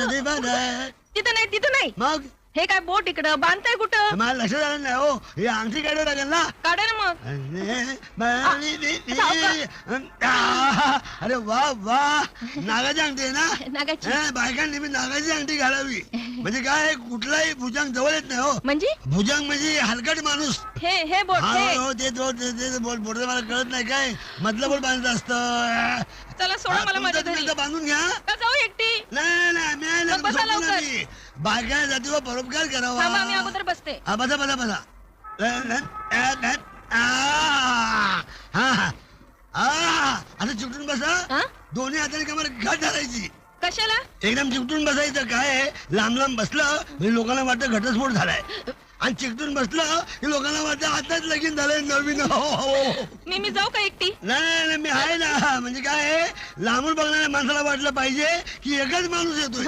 तिथं नाही तिथं नाही. मग हे काय बोट इकडं बांधताय कुठं? मला लक्षात आलं नाही हो. हे अंगठी काढावं लागेल ना. काढा ना मग. अरे वा वा, नागाची अंगठी आहे ना. नागाची. बायकांनी मी नागाची अंगठी घालावी. म्हणजे काय, कुठलाही भुजंग जवळ येत नाही हो. म्हणजे भुजंग म्हणजे हलकट माणूस. हे बोट हा हे. हो, ते बोट मला कळत नाही काय मधलं बोट बांधत असतं. चला सोडा मला माझ्या घरी. बांधून घ्या. का जाऊ एकटी? नाही मग बसा लवकर. बायका जातीवर परोपकार करावा. थांबा मी अगोदर बसते. बसा आता चिकटून बसा. हा? दोन्ही हाताने कमर घट धरायची. कशाला? एकदम चिकटून बसायचं. काय लांब लांब बसलं म्हणजे लोकांना वाटतं घटस्फोट झालाय, आणि चिकटून बसलं की लोकांना वाटतं आताच लगीन झालंय नवीन. मी जाऊ का एकटी? नाही मी आहे ना. म्हणजे काय लांबून बघणाऱ्या माणसाला वाटलं पाहिजे की एकच माणूस येतोय.